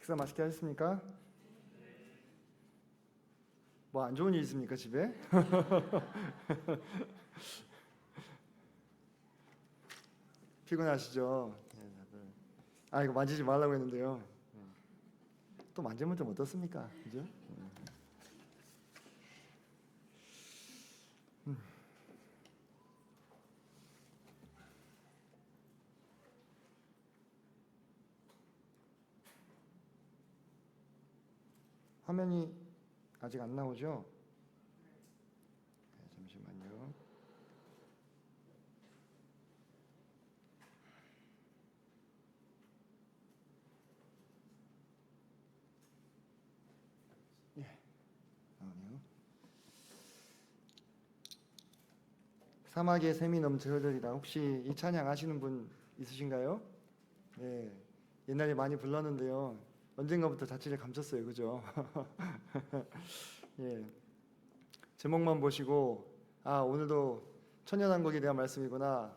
식사 맛있게 하셨습니까? 뭐 안 좋은 일 있습니까, 집에? 피곤하시죠? 네, 다들. 아, 이거 만지지 말라고 했는데요. 또 만지면 좀 어떻습니까? 그죠? 화면이 아직 안 나오죠? 네, 잠시만요. 예, 나오네요. 사막의 샘이 넘쳐 흐르리라. 혹시 이 찬양 아시는 분 있으신가요? 네, 옛날에 많이 불렀는데요. 언젠가부터 자취를 감췄어요, 그죠? 예, 제목만 보시고 아, 오늘도 천연왕국에 대한 말씀이구나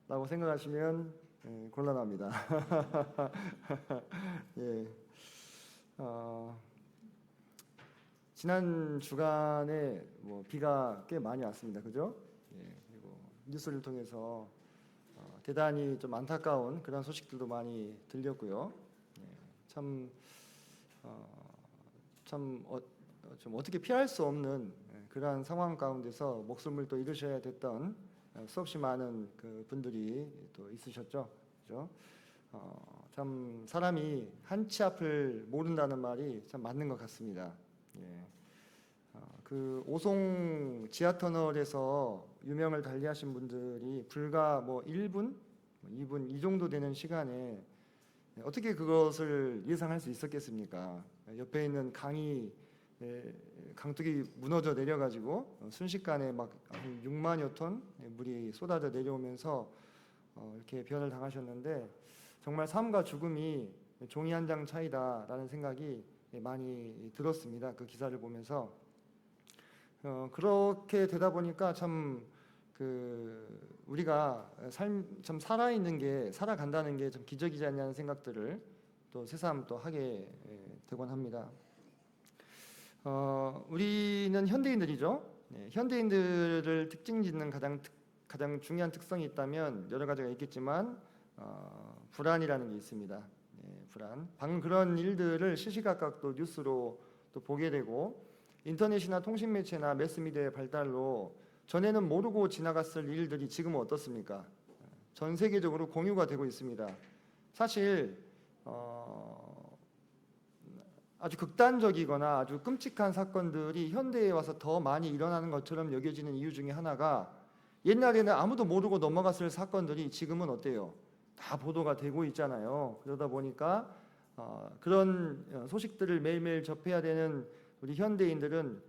라고 생각하시면 곤란합니다. 예, 어, 지난 주간에 뭐 비가 꽤 많이 왔습니다, 그죠? 예, 그리고 뉴스를 통해서 대단히 좀 안타까운 그런 소식들도 많이 들렸고요. 예, 참, 어, 좀 어떻게 피할 수 없는 그러한 상황 가운데서 목숨을 또 잃으셔야 됐던 수없이 많은 그 분들이 또 있으셨죠, 그죠? 참 사람이 한치 앞을 모른다는 말이 참 맞는 것 같습니다. 예. 그 오송 지하터널에서 유명을 달리하신 분들이 불과 뭐 1분, 2분 이 정도 되는 시간에 어떻게 그것을 예상할 수 있었겠습니까? 옆에 있는 강둑이 무너져 내려가지고 순식간에 막 6만여 톤 물이 쏟아져 내려오면서 이렇게 변을 당하셨는데 정말 삶과 죽음이 종이 한 장 차이다라는 생각이 많이 들었습니다. 그 기사를 보면서 그렇게 되다 보니까 참 우리가 참 살아있는 게 살아간다는 게 좀 기적이지 않냐는 생각들을 또 새삼 또 하게 되곤 합니다. 우리는 현대인들이죠. 네, 현대인들을 특징 짓는 가장 중요한 특성이 있다면 여러 가지가 있겠지만 불안이라는 게 있습니다. 네, 불안. 방금 그런 일들을 시시각각 또 뉴스로 또 보게 되고 인터넷이나 통신매체나 매스미디어의 발달로 전에는 모르고 지나갔을 일들이 지금은 어떻습니까? 전 세계적으로 공유가 되고 있습니다. 사실 아주 극단적이거나 아주 끔찍한 사건들이 현대에 와서 더 많이 일어나는 것처럼 여겨지는 이유 중에 하나가 옛날에는 아무도 모르고 넘어갔을 사건들이 지금은 어때요? 다 보도가 되고 있잖아요. 그러다 보니까 그런 소식들을 매일매일 접해야 되는 우리 현대인들은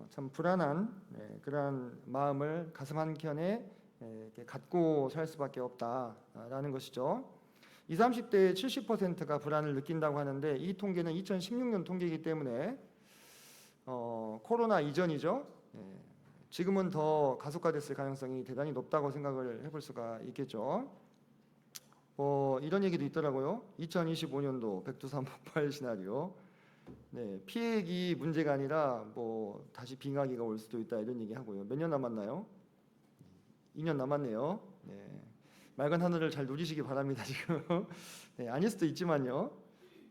참 불안한 그러한 마음을 가슴 한켠에 이렇게 갖고 살 수밖에 없다라는 것이죠. 20, 30대의 70%가 불안을 느낀다고 하는데 이 통계는 2016년 통계이기 때문에 코로나 이전이죠. 지금은 더 가속화됐을 가능성이 대단히 높다고 생각을 해볼 수가 있겠죠. 이런 얘기도 있더라고요. 2025년도 백두산 폭발 시나리오. 네, 피해액이 문제가 아니라 뭐 다시 빙하기가 올 수도 있다 이런 얘기 하고요. 몇 년 남았나요? 2년 남았네요. 네, 맑은 하늘을 잘 누리시기 바랍니다. 지금 네, 아닐 수도 있지만요.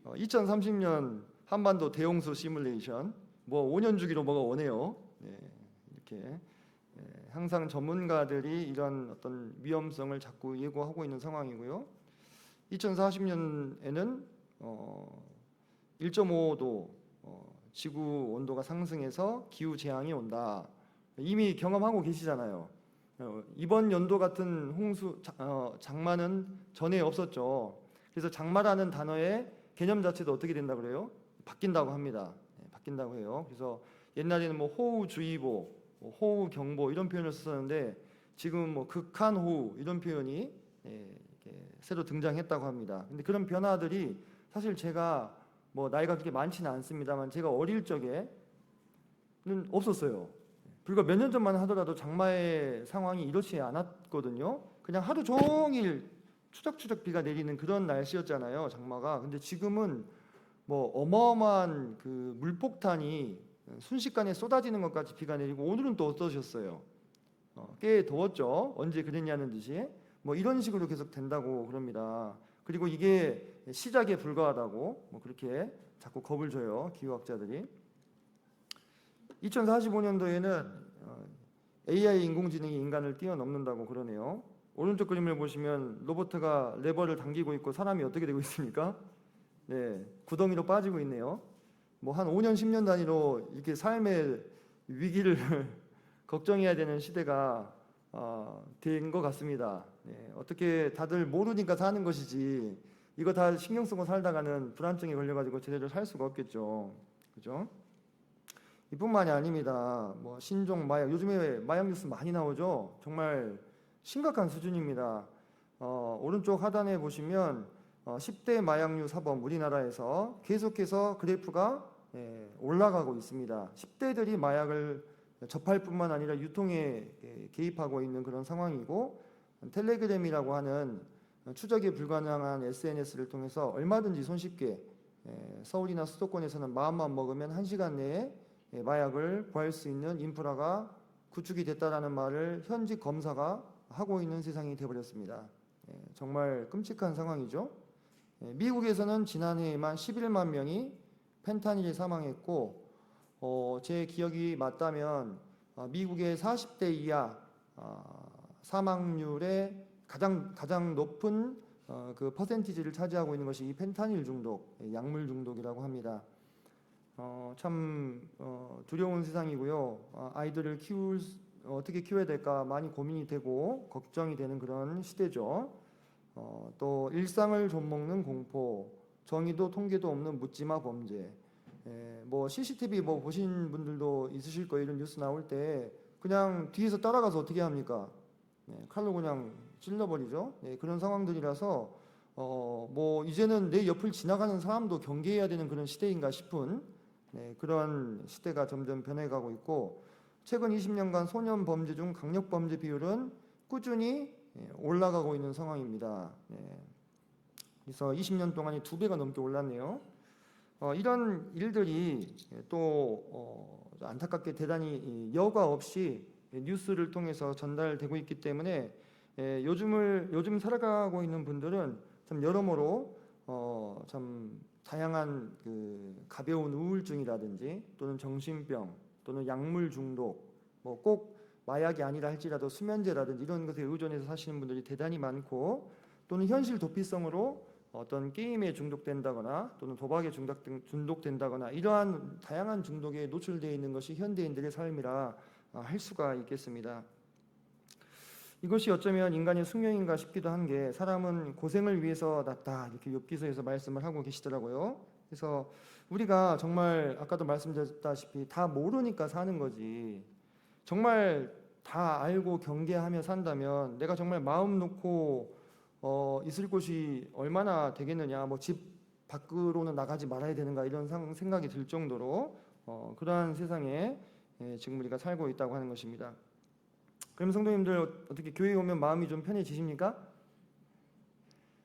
2030년 한반도 대홍수 시뮬레이션 뭐 5년 주기로 뭐가 오네요. 네, 이렇게 항상 전문가들이 이런 어떤 위험성을 자꾸 예고하고 있는 상황이고요. 2040년에는 1.5도 지구 온도가 상승해서 기후 재앙이 온다. 이미 경험하고 계시잖아요. 이번 연도 같은 장마는 전에 없었죠. 그래서 장마라는 단어의 개념 자체도 어떻게 된다 그래요? 바뀐다고 합니다. 바뀐다고 해요. 그래서 옛날에는 뭐 호우주의보, 호우경보 이런 표현을 썼었는데 지금은 뭐 극한호우 이런 표현이 새로 등장했다고 합니다. 근데 그런 변화들이 사실 제가 뭐 나이가 그렇게 많지는 않습니다만 제가 어릴 적에는 없었어요. 불과 몇 년 전만 하더라도 장마의 상황이 이렇지 않았거든요. 그냥 하루 종일 추적추적 비가 내리는 그런 날씨였잖아요, 장마가. 근데 지금은 뭐 어마어마한 그 물폭탄이 순식간에 쏟아지는 것까지 비가 내리고 오늘은 또 어떠셨어요? 꽤 더웠죠. 언제 그랬냐는 듯이 뭐 이런 식으로 계속 된다고 그럽니다. 그리고 이게 시작에 불과하다고 뭐 그렇게 자꾸 겁을 줘요, 기후학자들이. 2045년도에는 AI 인공지능이 인간을 뛰어넘는다고 그러네요. 오른쪽 그림을 보시면 로봇가 레버를 당기고 있고 사람이 어떻게 되고 있습니까? 네, 구덩이로 빠지고 있네요. 뭐 한 5년, 10년 단위로 이렇게 삶의 위기를 걱정해야 되는 시대가 된 것 같습니다. 네, 어떻게 다들 모르니까 사는 것이지 이거 다 신경 쓰고 살다가는 불안증에 걸려가지고 제대로 살 수가 없겠죠. 그죠? 이뿐만이 아닙니다. 뭐 신종 마약, 요즘에 마약 뉴스 많이 나오죠. 정말 심각한 수준입니다. 오른쪽 하단에 보시면 10대 마약류 사범 우리나라에서 계속해서 그래프가 올라가고 있습니다. 10대들이 마약을 접할 뿐만 아니라 유통에 개입하고 있는 그런 상황이고, 텔레그램이라고 하는 추적이 불가능한 SNS를 통해서 얼마든지 손쉽게 서울이나 수도권에서는 마음만 먹으면 1시간 내에 마약을 구할 수 있는 인프라가 구축이 됐다라는 말을 현직 검사가 하고 있는 세상이 되어버렸습니다. 정말 끔찍한 상황이죠. 미국에서는 지난해에만 11만 명이 펜타닐에 사망했고, 제 기억이 맞다면 미국의 40대 이하 사망률의 가장 높은 그 퍼센티지를 차지하고 있는 것이 이 펜타닐 중독, 약물 중독이라고 합니다. 참 두려운 세상이고요. 아이들을 어떻게 키워야 될까 많이 고민이 되고 걱정이 되는 그런 시대죠. 또 일상을 좀먹는 공포, 정의도 통계도 없는 묻지마 범죄. 뭐 CCTV 뭐 보신 분들도 있으실 거예요. 이런 뉴스 나올 때 그냥 뒤에서 따라가서 어떻게 합니까? 칼로 그냥 찔러버리죠. 그런 상황들이라서 뭐 이제는 내 옆을 지나가는 사람도 경계해야 되는 그런 시대인가 싶은 그런 시대가 점점 변해가고 있고, 최근 20년간 소년 범죄 중 강력 범죄 비율은 꾸준히 올라가고 있는 상황입니다. 그래서 20년 동안에 2배가 넘게 올랐네요. 이런 일들이 또 안타깝게 대단히 여과 없이 뉴스를 통해서 전달되고 있기 때문에 요즘 살아가고 있는 분들은 참 여러모로 참 다양한 그 가벼운 우울증이라든지 또는 정신병 또는 약물 중독, 뭐 꼭 마약이 아니라 할지라도 수면제라든지 이런 것에 의존해서 사시는 분들이 대단히 많고, 또는 현실 도피성으로 어떤 게임에 중독된다거나 또는 도박에 중독된다거나 이러한 다양한 중독에 노출되어 있는 것이 현대인들의 삶이라 할 수가 있겠습니다. 이것이 어쩌면 인간의 숙명인가 싶기도 한 게, 사람은 고생을 위해서 났다 이렇게 욥기서에서 말씀을 하고 계시더라고요. 그래서 우리가 정말 아까도 말씀드렸다시피 다 모르니까 사는 거지, 정말 다 알고 경계하며 산다면 내가 정말 마음 놓고 있을 곳이 얼마나 되겠느냐, 뭐 집 밖으로는 나가지 말아야 되는가 이런 생각이 들 정도로 그러한 세상에 지금 우리가 살고 있다고 하는 것입니다. 그럼 성도님들 어떻게 교회에 오면 마음이 좀 편해지십니까?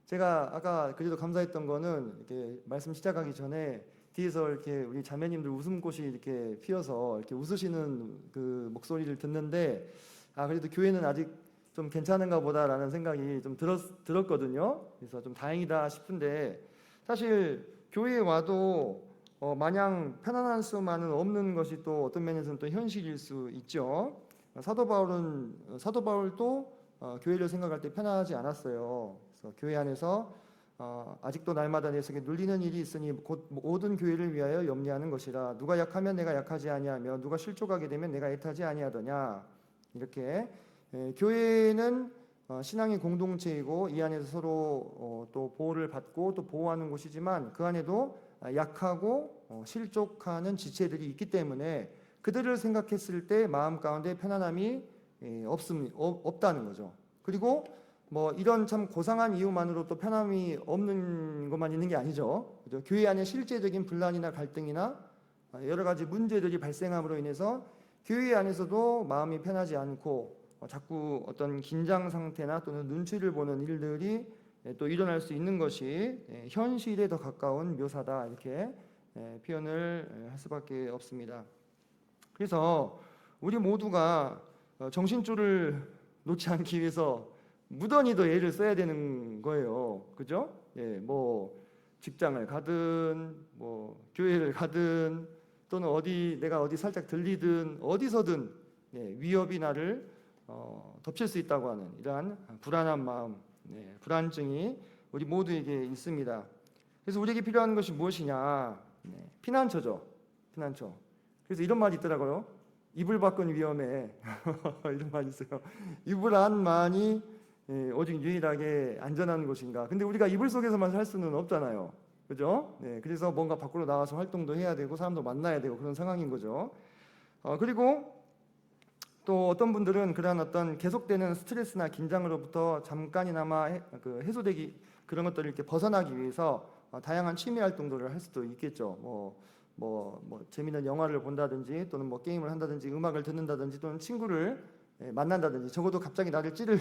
제가 아까 그래도 감사했던 거는 이렇게 말씀 시작하기 전에 뒤에서 이렇게 우리 자매님들 웃음꽃이 이렇게 피어서 이렇게 웃으시는 그 목소리를 듣는데, 그래도 교회는 아직 좀 괜찮은가 보다라는 생각이 좀 들었거든요. 그래서 좀 다행이다 싶은데, 사실 교회에 와도 마냥 편안할 수만은 없는 것이 또 어떤 면에서는 또 현실일 수 있죠. 사도 바울도 교회를 생각할 때 편안하지 않았어요. 그래서 교회 안에서 아직도 날마다 내 속에 눌리는 일이 있으니 곧 모든 교회를 위하여 염려하는 것이라. 누가 약하면 내가 약하지 아니하며 누가 실족하게 되면 내가 애타지 아니하더냐. 이렇게 교회는 신앙의 공동체이고 이 안에서 서로 또 보호를 받고 또 보호하는 곳이지만, 그 안에도 약하고 실족하는 지체들이 있기 때문에 그들을 생각했을 때 마음 가운데 편안함이 없다는 거죠. 그리고 뭐 이런 참 고상한 이유만으로 또 편함이 없는 것만 있는 게 아니죠. 그죠? 교회 안에 실제적인 분란이나 갈등이나 여러 가지 문제들이 발생함으로 인해서 교회 안에서도 마음이 편하지 않고 자꾸 어떤 긴장 상태나 또는 눈치를 보는 일들이 또 일어날 수 있는 것이 현실에 더 가까운 묘사다 이렇게 표현을 할 수밖에 없습니다. 그래서 우리 모두가 정신줄을 놓지 않기 위해서 무던히 더 애를 써야 되는 거예요. 그죠? 뭐 직장을 가든 뭐 교회를 가든 또는 내가 어디 살짝 들리든 어디서든 위협이 나를 덮칠 수 있다고 하는 이러한 불안한 마음, 불안증이 우리 모두에게 있습니다. 그래서 우리에게 필요한 것이 무엇이냐? 피난처죠. 피난처. 그래서 이런 말이 있더라고요. 이불 밖은 위험해. 이런 말이 있어요. 이불 안만이 오직 유일하게 안전한 곳인가. 근데 우리가 이불 속에서만 살 수는 없잖아요. 그죠? 그래서 뭔가 밖으로 나와서 활동도 해야 되고 사람도 만나야 되고 그런 상황인 거죠. 그리고 또 어떤 분들은 그러한 어떤 계속되는 스트레스나 긴장으로부터 잠깐이나마 해소되기 그런 것들을 이렇게 벗어나기 위해서 다양한 취미 활동들을 할 수도 있겠죠. 뭐 재미있는 영화를 본다든지 또는 뭐 게임을 한다든지 음악을 듣는다든지 또는 친구를 만난다든지 적어도 갑자기 나를 찌를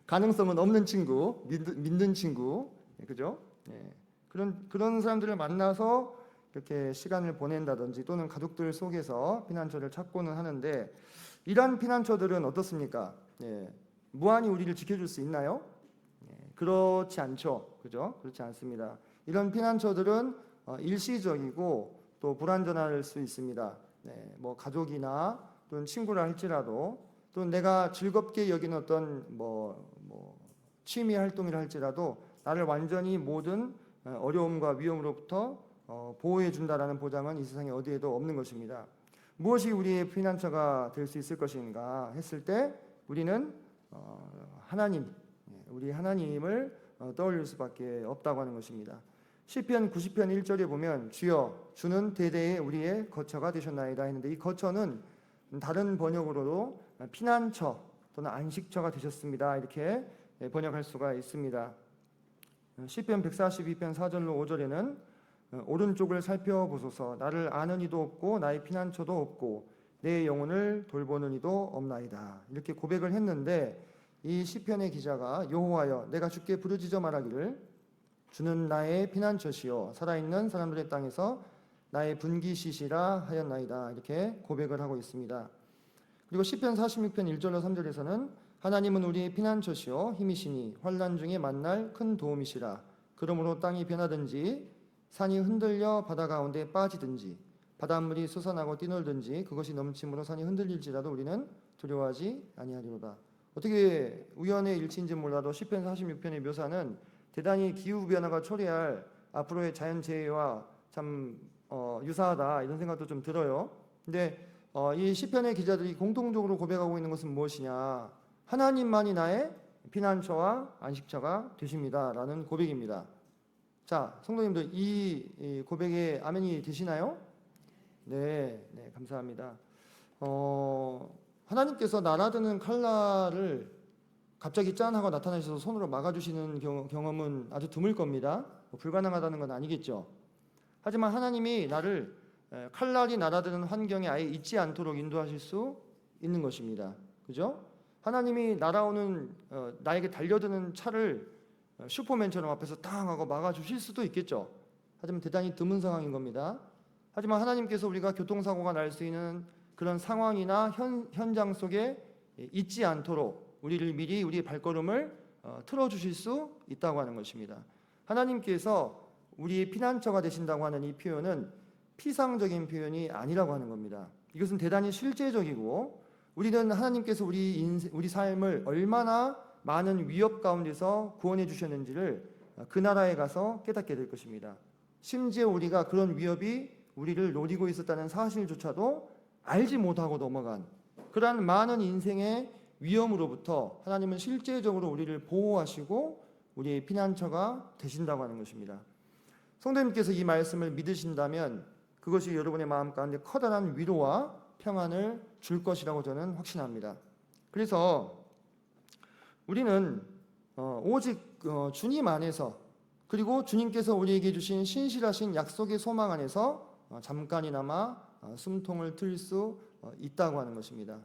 가능성은 없는 친구, 믿는 친구, 그죠? 그런 사람들을 만나서 이렇게 시간을 보낸다든지 또는 가족들 속에서 피난처를 찾고는 하는데 이러한 피난처들은 어떻습니까? 무한히 우리를 지켜줄 수 있나요? 그렇지 않죠, 그죠? 그렇지 않습니다. 이런 피난처들은 일시적이고 또 불완전할 수 있습니다. 뭐 가족이나 또는 친구라 할지라도 또는 내가 즐겁게 여기는 어떤 뭐 취미 활동이라 할지라도 나를 완전히 모든 어려움과 위험으로부터 보호해 준다라는 보장은 이 세상에 어디에도 없는 것입니다. 무엇이 우리의 피난처가 될 수 있을 것인가 했을 때 우리는 하나님, 우리 하나님을 떠올릴 수밖에 없다고 하는 것입니다. 시편 90편 1절에 보면 주여 주는 대대에 우리의 거처가 되셨나이다 했는데 이 거처는 다른 번역으로도 피난처 또는 안식처가 되셨습니다. 이렇게 번역할 수가 있습니다. 시편 142편 4절로 5절에는 오른쪽을 살펴보소서 나를 아는 이도 없고 나의 피난처도 없고 내 영혼을 돌보는 이도 없나이다. 이렇게 고백을 했는데 이 시편의 기자가 여호와여 내가 주께 부르짖어 말하기를 주는 나의 피난처시요 살아있는 사람들의 땅에서 나의 분기시시라 하였나이다. 이렇게 고백을 하고 있습니다. 그리고 시편 46편 1절로 3절에서는 하나님은 우리의 피난처시요 힘이시니 환난 중에 만날 큰 도움이시라. 그러므로 땅이 변하든지 산이 흔들려 바다 가운데 빠지든지 바닷물이 솟아나고 뛰놀든지 그것이 넘침으로 산이 흔들릴지라도 우리는 두려워하지 아니하리로다. 어떻게 우연의 일치인지 몰라도 시편 46편의 묘사는 대단히 기후변화가 초래할 앞으로의 자연재해와 참 유사하다 이런 생각도 좀 들어요. 근데 이 시편의 기자들이 공통적으로 고백하고 있는 것은 무엇이냐? 하나님만이 나의 피난처와 안식처가 되십니다 라는 고백입니다. 자, 성도님들 이 고백에 아멘이 되시나요? 네, 감사합니다. 하나님께서 날아드는 칼날을 갑자기 짠 하고 나타나셔서 손으로 막아주시는 경험은 아주 드물 겁니다. 불가능하다는 건 아니겠죠. 하지만 하나님이 나를 칼날이 날아드는 환경에 아예 있지 않도록 인도하실 수 있는 것입니다. 그죠? 하나님이 날아오는 나에게 달려드는 차를 슈퍼맨처럼 앞에서 탕 하고 막아주실 수도 있겠죠. 하지만 대단히 드문 상황인 겁니다. 하지만 하나님께서 우리가 교통사고가 날 수 있는 그런 상황이나 현장 속에 있지 않도록 우리를 미리 우리의 발걸음을 틀어주실 수 있다고 하는 것입니다. 하나님께서 우리의 피난처가 되신다고 하는 이 표현은 피상적인 표현이 아니라고 하는 겁니다. 이것은 대단히 실제적이고 우리는 하나님께서 우리 삶을 얼마나 많은 위협 가운데서 구원해 주셨는지를 그 나라에 가서 깨닫게 될 것입니다. 심지어 우리가 그런 위협이 우리를 노리고 있었다는 사실조차도 알지 못하고 넘어간 그러한 많은 인생의 위험으로부터 하나님은 실제적으로 우리를 보호하시고 우리의 피난처가 되신다고 하는 것입니다. 성도님께서 이 말씀을 믿으신다면 그것이 여러분의 마음 가운데 커다란 위로와 평안을 줄 것이라고 저는 확신합니다. 그래서 우리는 오직 주님 안에서 그리고 주님께서 우리에게 주신 신실하신 약속의 소망 안에서 잠깐이나마 숨통을 틀 수 있다고 하는 것입니다.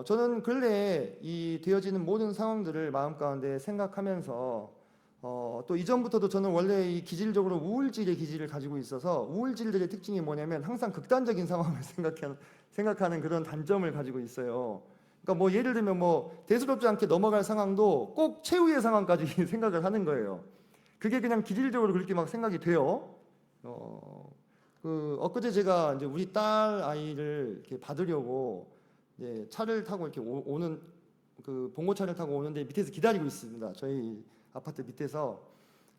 저는 근래에 이 되어지는 모든 상황들을 마음 가운데 생각하면서 또 이전부터도 저는 원래 이 기질적으로 우울질의 기질을 가지고 있어서 우울질들의 특징이 뭐냐면 항상 극단적인 상황을 생각하는 그런 단점을 가지고 있어요. 그러니까 뭐 예를 들면 뭐 대수롭지 않게 넘어갈 상황도 꼭 최후의 상황까지 생각을 하는 거예요. 그게 그냥 기질적으로 그렇게 막 생각이 돼요. 엊그제 제가 이제 우리 딸 아이를 이렇게 받으려고 이제 차를 타고 이렇게 오는 그 봉고차를 타고 오는데 밑에서 기다리고 있습니다. 저희 아파트 밑에서.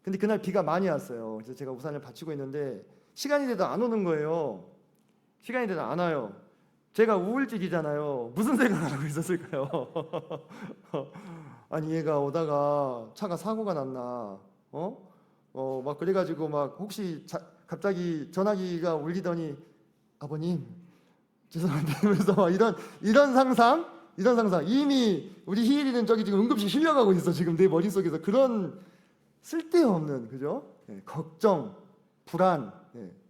근데 그날 비가 많이 왔어요. 그래서 제가 우산을 받치고 있는데 시간이 돼도 안 오는 거예요. 시간이 돼도 안 와요. 제가 우울증이잖아요. 무슨 생각을 하고 있었을까요? 아니 얘가 오다가 차가 사고가 났나? 막 그래가지고 막 혹시 갑자기 전화기가 울리더니 아버님 죄송한데 하면서 막 이런 상상 이미 우리 희일이는 저기 지금 응급실 실려가고 있어. 지금 내 머릿속에서 그런 쓸데없는 그죠? 걱정, 불안.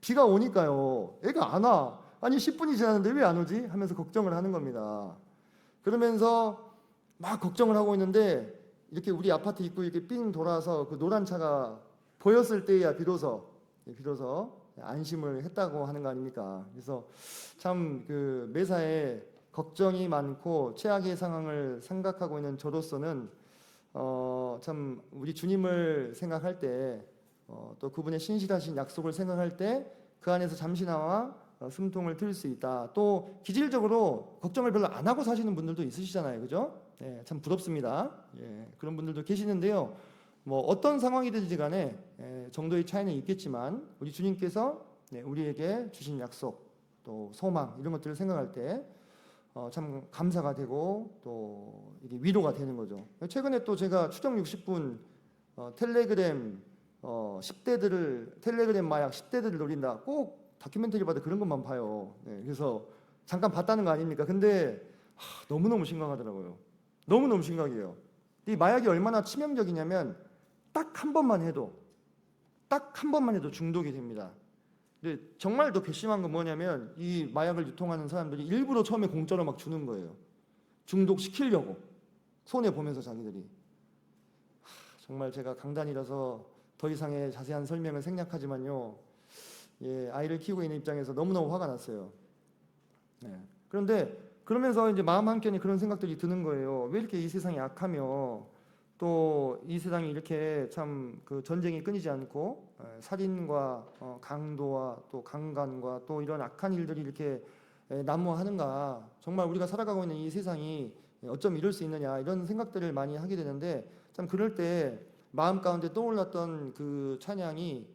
비가 오니까요. 애가 안 와. 아니 10분이 지났는데 왜 안 오지? 하면서 걱정을 하는 겁니다. 그러면서 막 걱정을 하고 있는데 이렇게 우리 아파트 입구 이렇게 삥 돌아서 그 노란 차가 보였을 때야 비로소 안심을 했다고 하는 거 아닙니까? 그래서 참 그 매사에 걱정이 많고 최악의 상황을 생각하고 있는 저로서는 참 우리 주님을 생각할 때 또 그분의 신실하신 약속을 생각할 때 그 안에서 잠시나마 숨통을 틀 수 있다. 또 기질적으로 걱정을 별로 안 하고 사시는 분들도 있으시잖아요, 그죠? 참 부럽습니다. 그런 분들도 계시는데요. 뭐 어떤 상황이든지 간에 정도의 차이는 있겠지만 우리 주님께서 우리에게 주신 약속 또 소망 이런 것들을 생각할 때 참 감사가 되고 또 이게 위로가 되는 거죠. 최근에 또 제가 추적 60분 텔레그램 10대들을 텔레그램 마약 10대들을 노린다. 꼭 다큐멘터리 봐도 그런 것만 봐요. 그래서 잠깐 봤다는 거 아닙니까? 근데 너무너무 심각하더라고요. 너무너무 심각해요. 이 마약이 얼마나 치명적이냐면 딱 한 번만 해도 중독이 됩니다. 근데 정말 더 괘씸한 건 뭐냐면 이 마약을 유통하는 사람들이 일부러 처음에 공짜로 막 주는 거예요. 중독시키려고 손해 보면서 자기들이. 정말 제가 강단이라서 더 이상의 자세한 설명을 생략하지만요. 아이를 키우고 있는 입장에서 너무너무 화가 났어요. 그런데 그러면서 이제 마음 한켠에 그런 생각들이 드는 거예요. 왜 이렇게 이 세상이 악하며 또 이 세상이 이렇게 참 그 전쟁이 끊이지 않고 살인과 강도와 또 강간과 또 이런 악한 일들이 이렇게 난무하는가. 정말 우리가 살아가고 있는 이 세상이 어쩜 이럴 수 있느냐 이런 생각들을 많이 하게 되는데 참 그럴 때 마음 가운데 떠올랐던 그 찬양이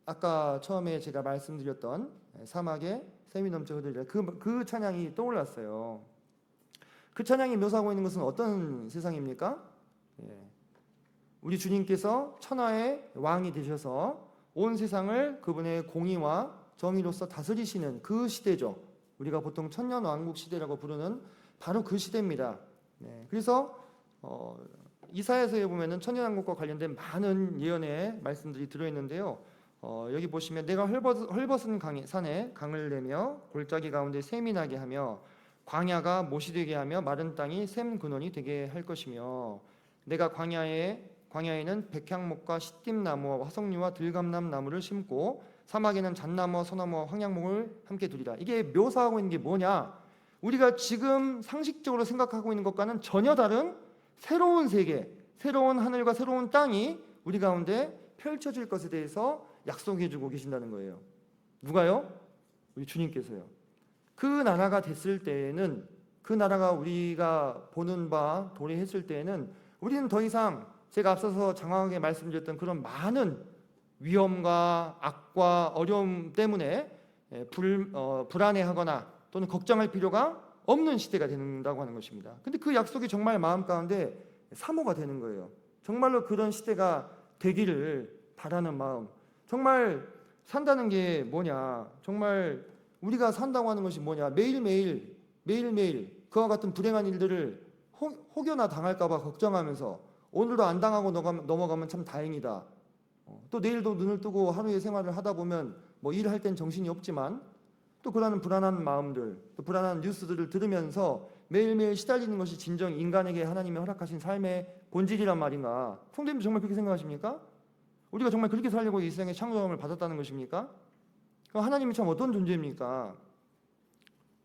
아까 처음에 제가 말씀드렸던 사막에 샘이 넘쳐 흐르리라 그 찬양이 떠올랐어요. 그 찬양이 묘사하고 있는 것은 어떤 세상입니까? 우리 주님께서 천하의 왕이 되셔서 온 세상을 그분의 공의와 정의로서 다스리시는 그 시대죠. 우리가 보통 천년왕국 시대라고 부르는 바로 그 시대입니다. 그래서 이사야서에 보면은 천년왕국과 관련된 많은 예언의 말씀들이 들어있는데요. 여기 보시면 내가 헐벗은 산에 강을 내며 골짜기 가운데 샘이 나게 하며 광야가 못이 되게 하며 마른 땅이 샘 근원이 되게 할 것이며 내가 광야에는 백향목과 시띠나무와 화석류와 들감남 나무를 심고 사막에는 잣나무와 소나무와 황양목을 함께 두리라. 이게 묘사하고 있는 게 뭐냐? 우리가 지금 상식적으로 생각하고 있는 것과는 전혀 다른 새로운 세계, 새로운 하늘과 새로운 땅이 우리 가운데 펼쳐질 것에 대해서 약속해주고 계신다는 거예요. 누가요? 우리 주님께서요. 그 나라가 됐을 때에는 그 나라가 우리가 보는 바 도래했을 때에는 우리는 더 이상 제가 앞서서 장황하게 말씀드렸던 그런 많은 위험과 악과 어려움 때문에 불안해하거나 또는 걱정할 필요가 없는 시대가 된다고 하는 것입니다. 근데 그 약속이 정말 마음 가운데 사모가 되는 거예요. 정말로 그런 시대가 되기를 바라는 마음. 정말 산다는 게 뭐냐? 정말 우리가 산다고 하는 것이 뭐냐? 매일매일 그와 같은 불행한 일들을 혹여나 당할까 봐 걱정하면서 오늘도 안 당하고 넘어가면 참 다행이다. 또 내일도 눈을 뜨고 하루의 생활을 하다 보면 뭐 일할 땐 정신이 없지만 또 그러는 불안한 마음들, 또 불안한 뉴스들을 들으면서 매일매일 시달리는 것이 진정 인간에게 하나님이 허락하신 삶의 본질이란 말인가? 성도님도 정말 그렇게 생각하십니까? 우리가 정말 그렇게 살려고 이 세상에 창조함을 받았다는 것입니까? 그럼 하나님이 참 어떤 존재입니까?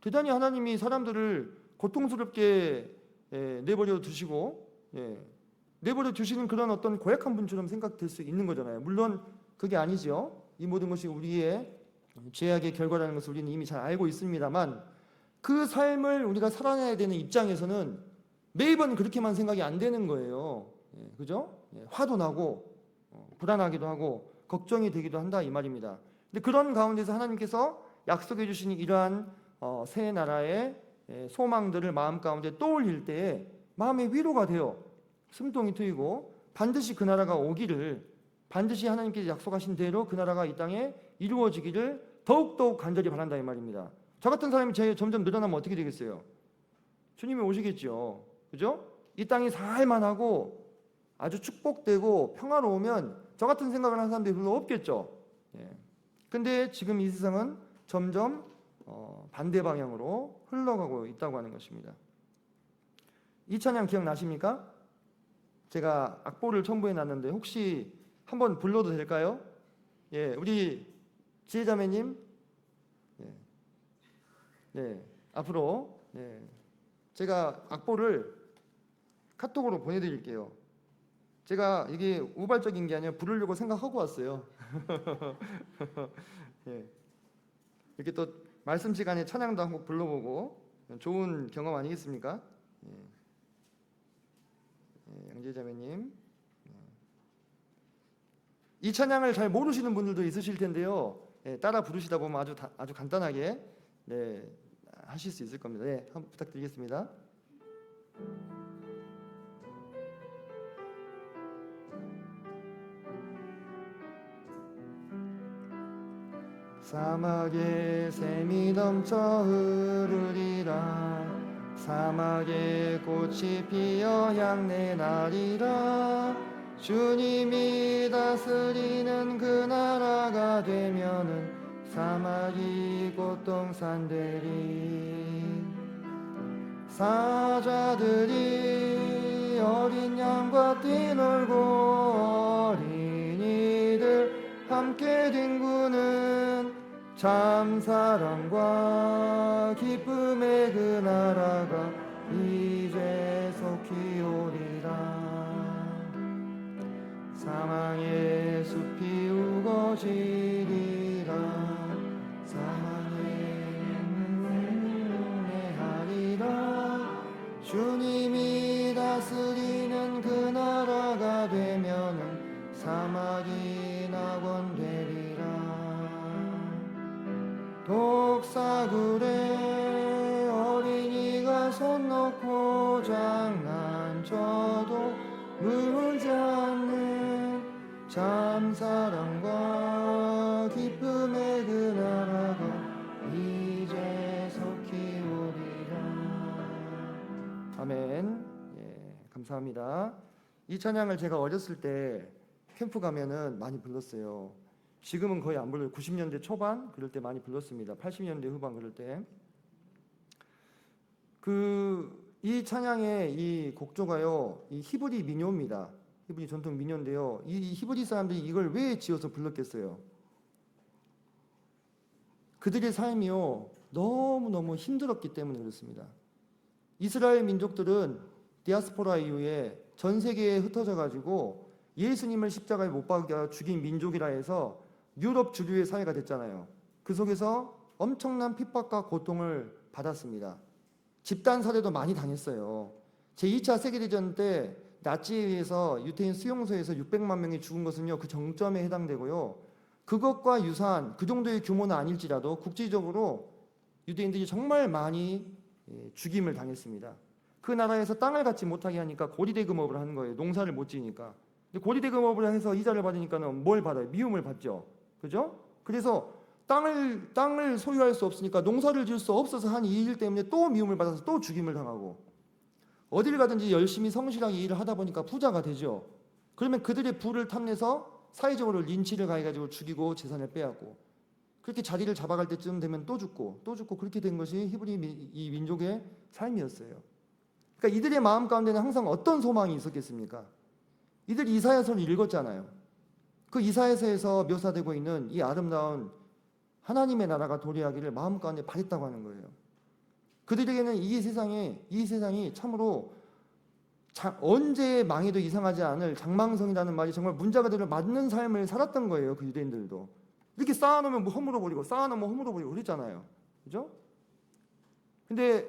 대단히 하나님이 사람들을 고통스럽게 내버려 두시고 내버려 두시는 그런 어떤 고약한 분처럼 생각될 수 있는 거잖아요. 물론 그게 아니죠. 이 모든 것이 우리의 죄악의 결과라는 것을 우리는 이미 잘 알고 있습니다만 그 삶을 우리가 살아내야 되는 입장에서는 매번 그렇게만 생각이 안 되는 거예요. 그죠? 화도 나고 불안하기도 하고 걱정이 되기도 한다 이 말입니다. 근데 그런 가운데서 하나님께서 약속해 주신 이러한 새 나라의 소망들을 마음 가운데 떠올릴 때에 마음의 위로가 되어 숨통이 트이고 반드시 그 나라가 오기를, 반드시 하나님께서 약속하신 대로 그 나라가 이 땅에 이루어지기를 더욱더욱 간절히 바란다 이 말입니다. 저 같은 사람이 점점 늘어나면 어떻게 되겠어요? 주님이 오시겠죠. 그죠? 이 땅이 살만하고 아주 축복되고 평화로우면 저 같은 생각을 하는 사람들이 별로 없겠죠. 근데 지금 이 세상은 점점 반대 방향으로 흘러가고 있다고 하는 것입니다. 이 찬양 기억나십니까? 제가 악보를 첨부해 놨는데 혹시 한번 불러도 될까요? 우리 지혜자매님, 앞으로 제가 악보를 카톡으로 보내드릴게요. 제가 이게 우발적인 게 아니라 부르려고 생각하고 왔어요. 이렇게 또 말씀 시간에 찬양도 한곡 불러보고 좋은 경험 아니겠습니까? 양재자매님, 이 찬양을 잘 모르시는 분들도 있으실 텐데요. 따라 부르시다 보면 아주 간단하게 하실 수 있을 겁니다. 한번 부탁드리겠습니다. 사막에 샘이 넘쳐 흐르리라. 사막에 꽃이 피어 향내 나리라. 주님이 다스리는 그 나라가 되면은 사막이 곧 동산 되리. 사자들이 어린 양과 뛰놀고 어린이들 함께 뒹구는 참 사랑과 기쁨의 그 나라가 이제 속히 오리라. 사망의 숲이 우거지리라. 사망의 은혜하리라. 주님이 다스리는 그 나라가 되면은 사막이 낙원되리라. 독사굴에 어린이가 손 놓고 장난쳐도 물지 않는 참 사랑과 기쁨의 그 나라가 이제 속히 오리라. 아멘. 감사합니다. 이 찬양을 제가 어렸을 때 캠프 가면은 많이 불렀어요. 지금은 거의 안 불러요. 90년대 초반 그럴 때 많이 불렀습니다. 80년대 후반 그럴 때. 이 찬양의 이 곡조가요, 이 히브리 민요입니다. 히브리 전통 민요인데요. 이 히브리 사람들이 이걸 왜 지어서 불렀겠어요? 그들의 삶이요 너무너무 힘들었기 때문에 그렇습니다. 이스라엘 민족들은 디아스포라 이후에 전 세계에 흩어져 가지고 예수님을 십자가에 못 박아 죽인 민족이라 해서 유럽 주류의 사회가 됐잖아요. 그 속에서 엄청난 핍박과 고통을 받았습니다. 집단 살해도 많이 당했어요. 제2차 세계대전 때 나치에 의해서 유태인 수용소에서 600만 명이 죽은 것은요 그 정점에 해당되고요. 그것과 유사한 그 정도의 규모는 아닐지라도 국제적으로 유대인들이 정말 많이 죽임을 당했습니다. 그 나라에서 땅을 갖지 못하게 하니까 고리대금업을 하는 거예요. 농사를 못 지니까. 근데 고리대금업을 해서 이자를 받으니까는 뭘 받아요? 미움을 받죠. 그죠? 그래서 땅을 소유할 수 없으니까 농사를 지을 수 없어서 한 이 일 때문에 또 미움을 받아서 또 죽임을 당하고, 어딜 가든지 열심히 성실하게 일을 하다 보니까 부자가 되죠. 그러면 그들의 부를 탐내서 사회적으로 린치를 가해가지고 죽이고 재산을 빼앗고, 그렇게 자리를 잡아갈 때쯤 되면 또 죽고 그렇게 된 것이 히브리 이 민족의 삶이었어요. 그러니까 이들의 마음 가운데는 항상 어떤 소망이 있었겠습니까? 이들이 이사야서를 읽었잖아요. 그 이사야서에서 묘사되고 있는 이 아름다운 하나님의 나라가 도래하기를 마음 가운데 바랬다고 하는 거예요. 그들에게는 이 세상이 참으로 언제 망해도 이상하지 않을 장망성이라는 말이 정말 문자 그대로 맞는 삶을 살았던 거예요. 그 유대인들도 이렇게 쌓아놓으면 뭐 허물어버리고 쌓아놓으면 허물어버리고 그랬잖아요. 그죠? 근데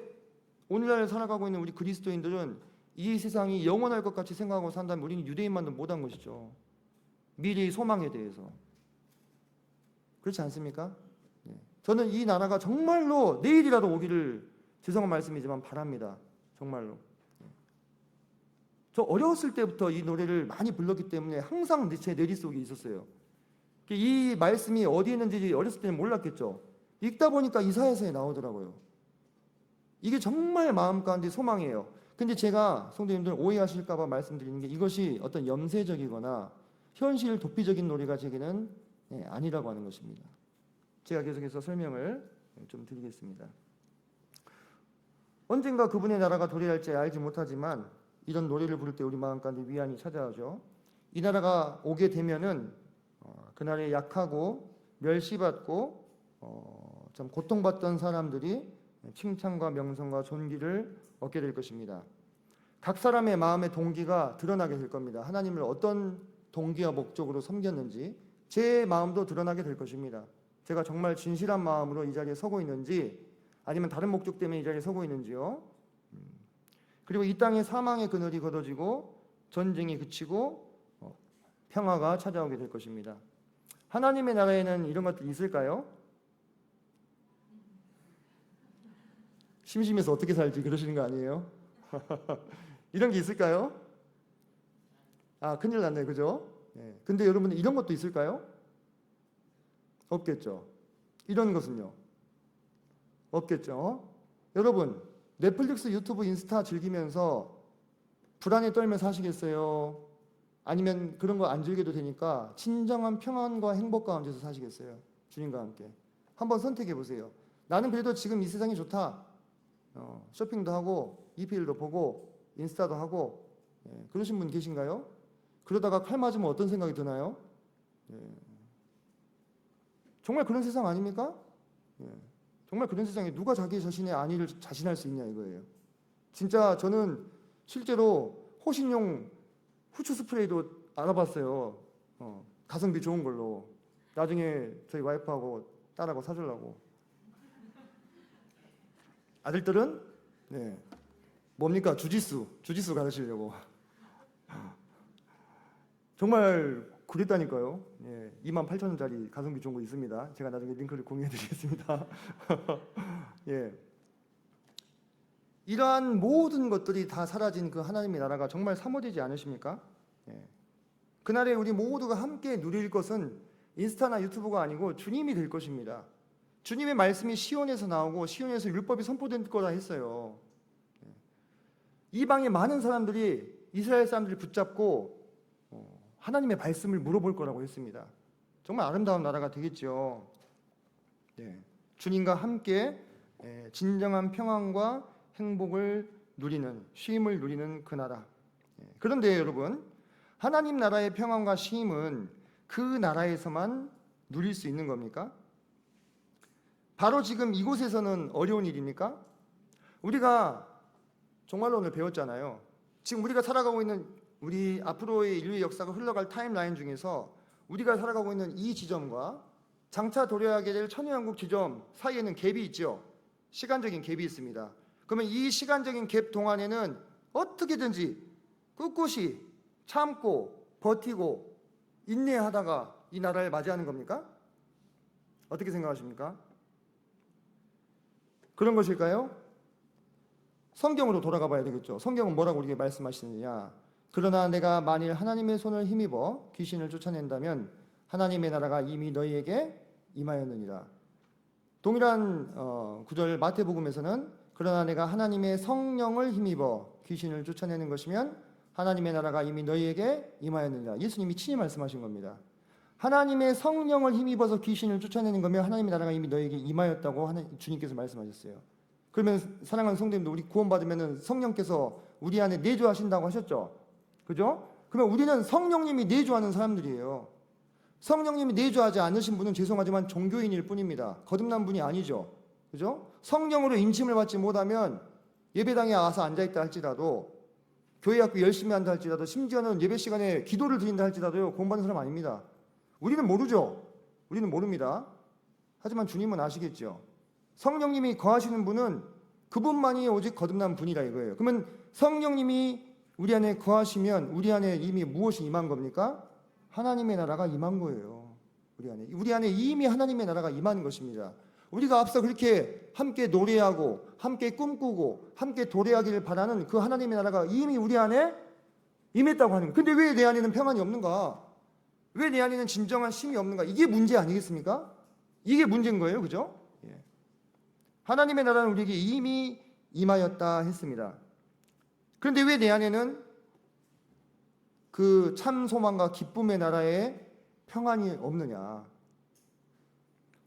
오늘날 살아가고 있는 우리 그리스도인들은 이 세상이 영원할 것 같이 생각하고 산다면 우리는 유대인만도 못한 것이죠. 미래의 소망에 대해서. 그렇지 않습니까? 저는 이 나라가 정말로 내일이라도 오기를, 죄송한 말씀이지만 바랍니다. 정말로. 저 어렸을 때부터 이 노래를 많이 불렀기 때문에 항상 제 뇌리 속에 있었어요. 이 말씀이 어디에 있는지 어렸을 때는 몰랐겠죠. 읽다 보니까 이사야서에 나오더라고요. 이게 정말 마음 가운데 소망이에요. 근데 제가 성도님들 오해하실까봐 말씀드리는 게, 이것이 어떤 염세적이거나 현실 도피적인 노래가 제게는 아니라고 하는 것입니다. 제가 계속해서 설명을 좀 드리겠습니다. 언젠가 그분의 나라가 도래할지 알지 못하지만 이런 노래를 부를 때 우리 마음 가운데 위안이 찾아오죠. 이 나라가 오게 되면은 그날에 약하고 멸시받고 참 고통받던 사람들이 칭찬과 명성과 존귀를 얻게 될 것입니다. 각 사람의 마음의 동기가 드러나게 될 겁니다. 하나님을 어떤 동기와 목적으로 섬겼는지 제 마음도 드러나게 될 것입니다. 제가 정말 진실한 마음으로 이 자리에 서고 있는지, 아니면 다른 목적 때문에 이 자리에 서고 있는지요. 그리고 이 땅에 사망의 그늘이 걷어지고 전쟁이 그치고 평화가 찾아오게 될 것입니다. 하나님의 나라에는 이런 것들이 있을까요? 심심해서 어떻게 살지 그러시는 거 아니에요? 이런 게 있을까요? 큰일 났네, 그죠? 근데 여러분, 이런 것도 있을까요? 없겠죠. 이런 것은요? 없겠죠. 여러분, 넷플릭스, 유튜브, 인스타 즐기면서 불안에 떨며 사시겠어요? 아니면 그런 거 안 즐겨도 되니까 진정한 평안과 행복 가운데서 사시겠어요? 주님과 함께 한번 선택해 보세요. 나는 그래도 지금 이 세상이 좋다. 쇼핑도 하고 EPL도 보고 인스타도 하고, 그러신 분 계신가요? 그러다가 칼 맞으면 어떤 생각이 드나요? 정말 그런 세상 아닙니까? 정말 그런 세상에 누가 자기 자신의 안위를 자신할 수 있냐 이거예요. 진짜 저는 실제로 호신용 후추 스프레이도 알아봤어요. 가성비 좋은 걸로. 나중에 저희 와이프하고 딸하고 사주려고. 아들들은 뭡니까? 주짓수 가르치려고. 정말 그랬다니까요. 28,000원짜리 가성비 좋은 거 있습니다. 제가 나중에 링크를 공유해드리겠습니다. 이러한 모든 것들이 다 사라진 그 하나님의 나라가 정말 사모되지 않으십니까? 그날에 우리 모두가 함께 누릴 것은 인스타나 유튜브가 아니고 주님이 될 것입니다. 주님의 말씀이 시온에서 나오고 시온에서 율법이 선포된 거라 했어요. 이방의 많은 사람들이 이스라엘 사람들을 붙잡고 하나님의 말씀을 물어볼 거라고 했습니다. 정말 아름다운 나라가 되겠죠. 주님과 함께 진정한 평안과 행복을 누리는, 쉼을 누리는 그 나라. 그런데 여러분, 하나님 나라의 평안과 쉼은 그 나라에서만 누릴 수 있는 겁니까? 바로 지금 이곳에서는 어려운 일입니까? 우리가 정말로 오늘 배웠잖아요. 지금 우리가 살아가고 있는, 우리 앞으로의 인류의 역사가 흘러갈 타임라인 중에서 우리가 살아가고 있는 이 지점과 장차 도래하게 될 천년왕국 지점 사이에는 갭이 있죠. 시간적인 갭이 있습니다. 그러면 이 시간적인 갭 동안에는 어떻게든지 꿋꿋이 참고 버티고 인내하다가 이 나라를 맞이하는 겁니까? 어떻게 생각하십니까? 그런 것일까요? 성경으로 돌아가 봐야 되겠죠. 성경은 뭐라고 우리에게 말씀하시느냐? 그러나 내가 만일 하나님의 손을 힘입어 귀신을 쫓아낸다면 하나님의 나라가 이미 너희에게 임하였느니라. 동일한 구절 마태복음에서는 그러나 내가 하나님의 성령을 힘입어 귀신을 쫓아내는 것이면 하나님의 나라가 이미 너희에게 임하였느니라. 예수님이 친히 말씀하신 겁니다. 하나님의 성령을 힘입어서 귀신을 쫓아내는 거면 하나님의 나라가 이미 너희에게 임하였다고 주님께서 말씀하셨어요. 그러면 사랑하는 성도님들, 우리 구원받으면 성령께서 우리 안에 내주하신다고 하셨죠? 그죠? 그러면 우리는 성령님이 내주하는 사람들이에요. 성령님이 내주하지 않으신 분은 죄송하지만 종교인일 뿐입니다. 거듭난 분이 아니죠. 그죠? 성령으로 인침을 받지 못하면 예배당에 와서 앉아있다 할지라도, 교회 학교 열심히 한다 할지라도, 심지어는 예배 시간에 기도를 드린다 할지라도요, 구원받는 사람 아닙니다. 우리는 모르죠. 우리는 모릅니다. 하지만 주님은 아시겠죠. 성령님이 거하시는 분은 그분만이 오직 거듭난 분이라 이거예요. 그러면 성령님이 우리 안에 거하시면 우리 안에 이미 무엇이 임한 겁니까? 하나님의 나라가 임한 거예요. 우리 안에 이미 하나님의 나라가 임한 것입니다. 우리가 앞서 그렇게 함께 노래하고 함께 꿈꾸고 함께 도래하기를 바라는 그 하나님의 나라가 이미 우리 안에 임했다고 하는 거예요. 근데 왜 내 안에는 평안이 없는가? 왜 내 안에는 진정한 쉼이 없는가? 이게 문제 아니겠습니까? 이게 문제인 거예요. 그죠? 예. 하나님의 나라는 우리에게 이미 임하였다 했습니다. 그런데 왜 내 안에는 그 참 소망과 기쁨의 나라에 평안이 없느냐?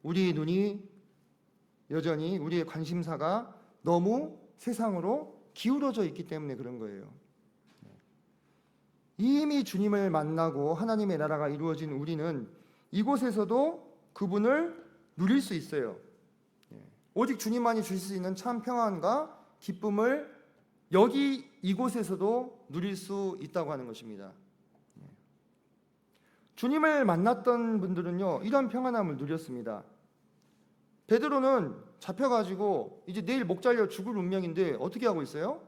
우리의 눈이 여전히, 우리의 관심사가 너무 세상으로 기울어져 있기 때문에 그런 거예요. 이미 주님을 만나고 하나님의 나라가 이루어진 우리는 이곳에서도 그분을 누릴 수 있어요. 오직 주님만이 주실 수 있는 참 평안과 기쁨을 여기 이곳에서도 누릴 수 있다고 하는 것입니다. 주님을 만났던 분들은요, 이런 평안함을 누렸습니다. 베드로는 잡혀가지고 이제 내일 목 잘려 죽을 운명인데 어떻게 하고 있어요?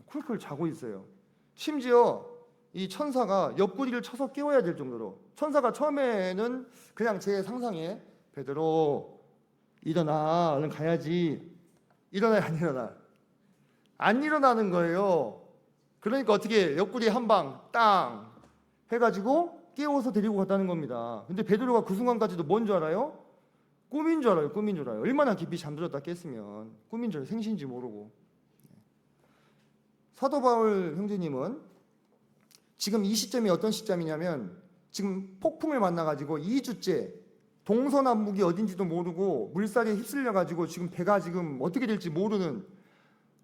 쿨쿨 자고 있어요. 심지어 이 천사가 옆구리를 쳐서 깨워야 될 정도로, 천사가 처음에는 그냥 제 상상에 베드로 일어나, 얼른 가야지, 일어나야 안 일어나? 안 일어나는 거예요. 그러니까 어떻게 옆구리 한 방 땅 해가지고 깨워서 데리고 갔다는 겁니다. 근데 베드로가 그 순간까지도 뭔 줄 알아요? 꿈인 줄 알아요. 꿈인 줄 알아요. 얼마나 깊이 잠들었다 깼으면 꿈인 줄 알아요. 생신인지 모르고. 사도 바울 형제님은 지금 이 시점이 어떤 시점이냐면, 지금 폭풍을 만나가지고 2주째 동서남북이 어딘지도 모르고 물살에 휩쓸려가지고 지금 배가 지금 어떻게 될지 모르는,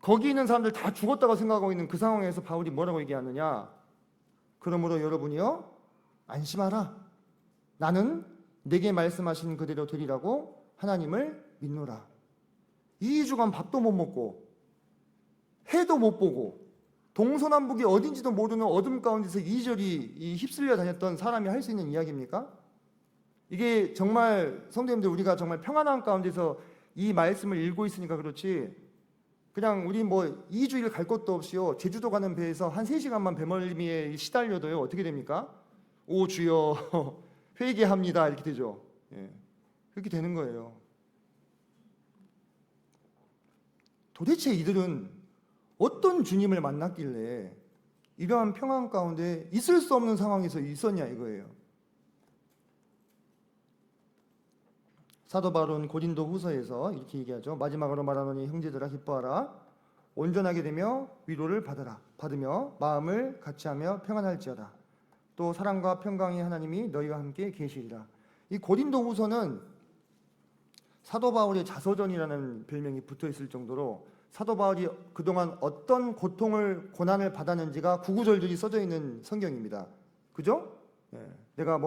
거기 있는 사람들 다 죽었다고 생각하고 있는 그 상황에서 바울이 뭐라고 얘기하느냐? 그러므로 여러분이요, 안심하라. 나는 내게 말씀하신 그대로 되리라고 하나님을 믿노라. 2주간 밥도 못 먹고 해도 못 보고 동서남북이 어딘지도 모르는 어둠 가운데서 이리저리 휩쓸려 다녔던 사람이 할 수 있는 이야기입니까? 이게 정말 성도님들, 우리가 정말 평안한 가운데서 이 말씀을 읽고 있으니까 그렇지, 그냥 우리 뭐 2주일 갈 것도 없이요, 제주도 가는 배에서 한 3시간만 배멀미에 시달려도요 어떻게 됩니까? 오 주여 회개합니다 이렇게 되죠. 예. 그렇게 되는 거예요. 도대체 이들은 어떤 주님을 만났길래 이러한 평안 가운데 있을 수 없는 상황에서 있었냐 이거예요. 사도 바울은 고린도 후서에서 이렇게 얘기하죠. 마지막으로 말하노니 형제들아 기뻐하라. 온전하게 되며 위로를 받으며 마음을 같이하며 평안할지어다. 또 사랑과 평강이 하나님이 너희와 함께 계시리라. 이 고린도 후서는 사도 바울의 자서전이라는 별명이 붙어 있을 정도로 사도 바울이 그동안 어떤 고통을, 고난을 받았는지가 구구절절히 써져 있는 성경입니다. 그죠? 예. 내가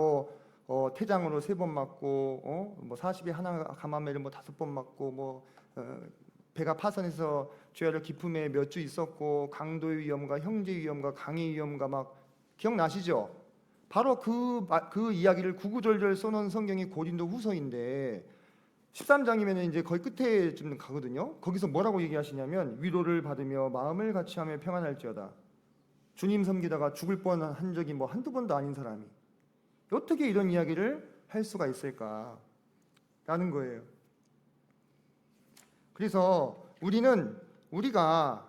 태장으로 3번 맞고, 40에 하나 감암매를 5번 맞고, 배가 파선해서 죄를 기품에 몇 주 있었고, 강도의 위험과 형제의 위험과 강의 위험과 막 기억나시죠? 바로 그 이야기를 구구절절 써놓은 성경이 고린도 후서인데 13장이면 이제 거의 끝에 좀 가거든요. 거기서 뭐라고 얘기하시냐면 위로를 받으며 마음을 같이하며 평안할지어다. 주님 섬기다가 죽을 뻔한 적이 한두 번도 아닌 사람이 어떻게 이런 이야기를 할 수가 있을까? 라는 거예요. 그래서 우리가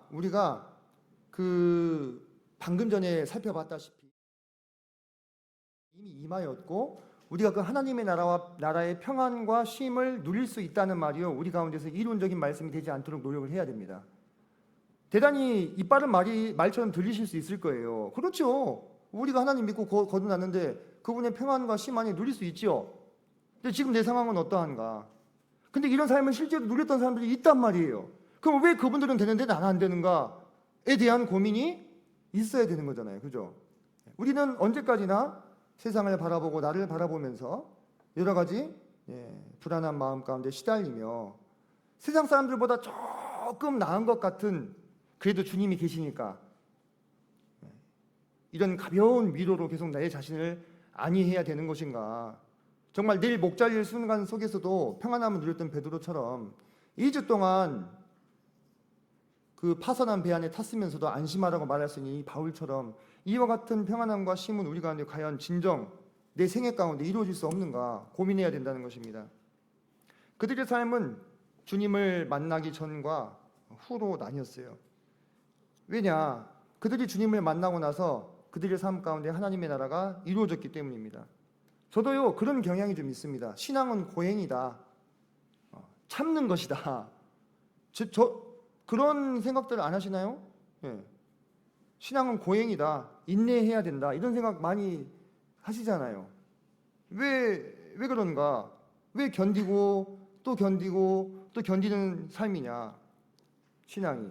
그 방금 전에 살펴봤다시피 이미 임하였고 우리가 그 하나님의 나라의 평안과 쉼을 누릴 수 있다는 말이요, 우리 가운데서 이론적인 말씀이 되지 않도록 노력을 해야 됩니다. 대단히 이빠른 말처럼 들리실 수 있을 거예요. 그렇죠. 우리가 하나님 믿고 거듭났는데 그분의 평안과 쉼 안에 누릴 수 있죠. 근데 지금 내 상황은 어떠한가? 근데 이런 삶을 실제로 누렸던 사람들이 있단 말이에요. 그럼 왜 그분들은 되는데 나는 안 되는가에 대한 고민이 있어야 되는 거잖아요. 그죠? 우리는 언제까지나 세상을 바라보고 나를 바라보면서 여러 가지 불안한 마음 가운데 시달리며 세상 사람들보다 조금 나은 것 같은, 그래도 주님이 계시니까 이런 가벼운 위로로 계속 나의 자신을 안위해야 되는 것인가. 정말 내일 목 잘릴 순간 속에서도 평안함을 누렸던 베드로처럼 2주 동안 그 파선한 배 안에 탔으면서도 안심하라고 말할 수 있는 이 바울처럼 이와 같은 평안함과 쉼은 우리 가운데 과연 진정 내 생애 가운데 이루어질 수 없는가 고민해야 된다는 것입니다. 그들의 삶은 주님을 만나기 전과 후로 나뉘었어요. 왜냐? 그들이 주님을 만나고 나서 그들의 삶 가운데 하나님의 나라가 이루어졌기 때문입니다. 저도요 그런 경향이 좀 있습니다. 신앙은 고행이다, 참는 것이다. 그런 생각들 안 하시나요? 신앙은 고행이다, 인내해야 된다, 이런 생각 많이 하시잖아요. 왜 그런가? 왜 견디고 또 견디는 삶이냐? 신앙이.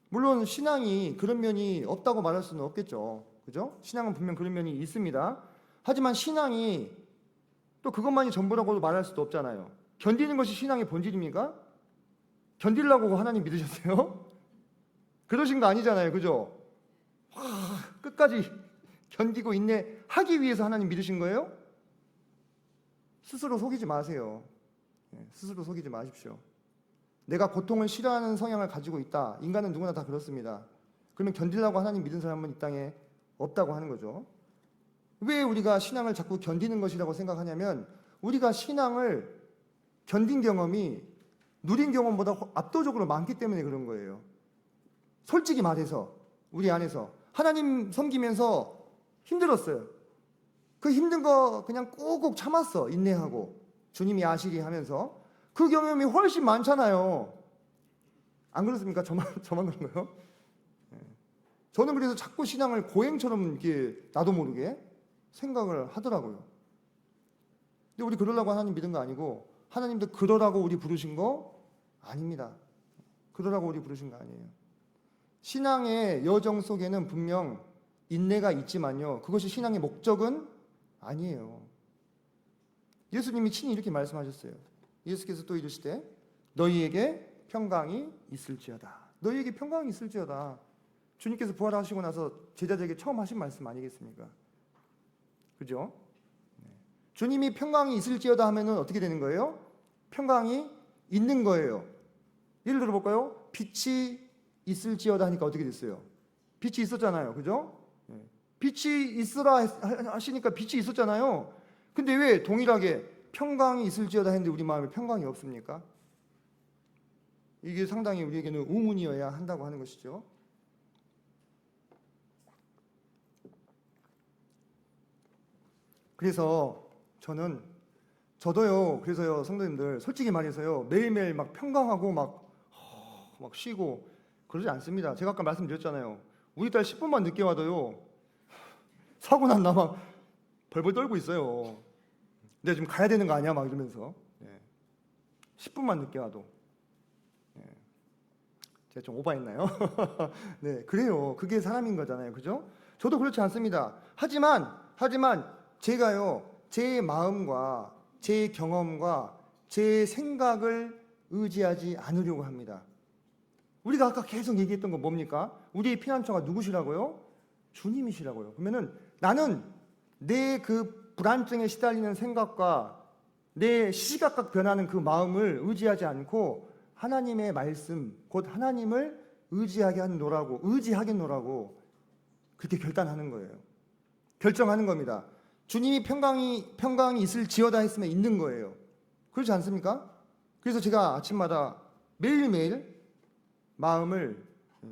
물론 신앙이 그런 면이 없다고 말할 수는 없겠죠. 그죠? 신앙은 분명 그런 면이 있습니다. 하지만 신앙이 또 그것만이 전부라고 말할 수도 없잖아요. 견디는 것이 신앙의 본질입니까? 견디려고 하나님 믿으셨어요? 그러신 거 아니잖아요. 그죠? 끝까지 견디고 인내하기 위해서 하나님 믿으신 거예요? 스스로 속이지 마세요. 스스로 속이지 마십시오. 내가 고통을 싫어하는 성향을 가지고 있다. 인간은 누구나 다 그렇습니다. 그러면 견디려고 하나님 믿은 사람은 이 땅에 없다고 하는 거죠. 왜 우리가 신앙을 자꾸 견디는 것이라고 생각하냐면 우리가 신앙을 견딘 경험이 누린 경험보다 압도적으로 많기 때문에 그런 거예요. 솔직히 말해서 우리 안에서 하나님 섬기면서 힘들었어요. 그 힘든 거 그냥 꾹꾹 참았어. 인내하고 주님이 아시리 하면서 그 경험이 훨씬 많잖아요. 안 그렇습니까? 저만 그런가요? 저는 그래서 자꾸 신앙을 고행처럼 이렇게 나도 모르게 생각을 하더라고요. 근데 우리 그러려고 하나님 믿은 거 아니고 하나님도 그러라고 우리 부르신 거 아닙니다. 그러라고 우리 부르신 거 아니에요. 신앙의 여정 속에는 분명 인내가 있지만요, 그것이 신앙의 목적은 아니에요. 예수님이 친히 이렇게 말씀하셨어요. 예수께서 또 이르시되 너희에게 평강이 있을지어다. 너희에게 평강이 있을지어다. 주님께서 부활하시고 나서 제자들에게 처음 하신 말씀 아니겠습니까? 그죠? 주님이 평강이 있을지어다 하면은 어떻게 되는 거예요? 평강이 있는 거예요. 예를 들어볼까요? 빛이 있을지어다 하니까 어떻게 됐어요? 빛이 있었잖아요. 그죠? 빛이 있으라 하시니까 빛이 있었잖아요. 근데 왜 동일하게 평강이 있을지어다 했는데 우리 마음에 평강이 없습니까? 이게 상당히 우리에게는 의문이어야 한다고 하는 것이죠. 그래서 저도요, 그래서요, 성도님들, 솔직히 말해서요, 매일매일 막 평강하고 막 쉬고 그러지 않습니다. 제가 아까 말씀드렸잖아요. 우리 딸 10분만 늦게 와도요, 사고 난 나 막 벌벌 떨고 있어요. 내가 지금 가야 되는 거 아니야? 막 이러면서. 10분만 늦게 와도. 제가 좀 오버했나요? 네, 그래요. 그게 사람인 거잖아요. 그죠? 저도 그렇지 않습니다. 하지만 제가요, 제 마음과 제 경험과 제 생각을 의지하지 않으려고 합니다. 우리가 아까 계속 얘기했던 건 뭡니까? 우리의 피난처가 누구시라고요? 주님이시라고요. 그러면은 나는 내 그 불안증에 시달리는 생각과 내 시시각각 변하는 그 마음을 의지하지 않고 하나님의 말씀, 곧 하나님을 의지하겠노라고 그렇게 결단하는 거예요. 결정하는 겁니다. 주님이 평강이 있을지어다 했으면 있는 거예요. 그렇지 않습니까? 그래서 제가 아침마다 매일매일 마음을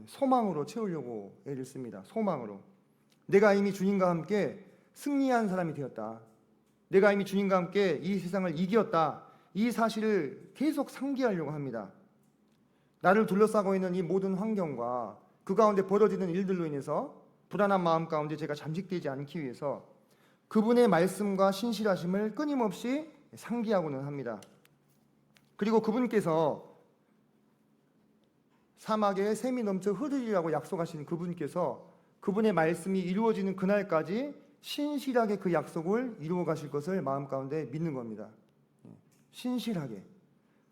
소망으로 채우려고 애를 씁니다. 소망으로. 내가 이미 주님과 함께 승리한 사람이 되었다. 내가 이미 주님과 함께 이 세상을 이겼다. 이 사실을 계속 상기하려고 합니다. 나를 둘러싸고 있는 이 모든 환경과 그 가운데 벌어지는 일들로 인해서 불안한 마음 가운데 제가 잠식되지 않기 위해서 그분의 말씀과 신실하심을 끊임없이 상기하고는 합니다. 그리고 그분께서 사막에 샘이 넘쳐 흐르리라고 약속하신 그분께서 그분의 말씀이 이루어지는 그날까지 신실하게 그 약속을 이루어 가실 것을 마음 가운데 믿는 겁니다. 신실하게.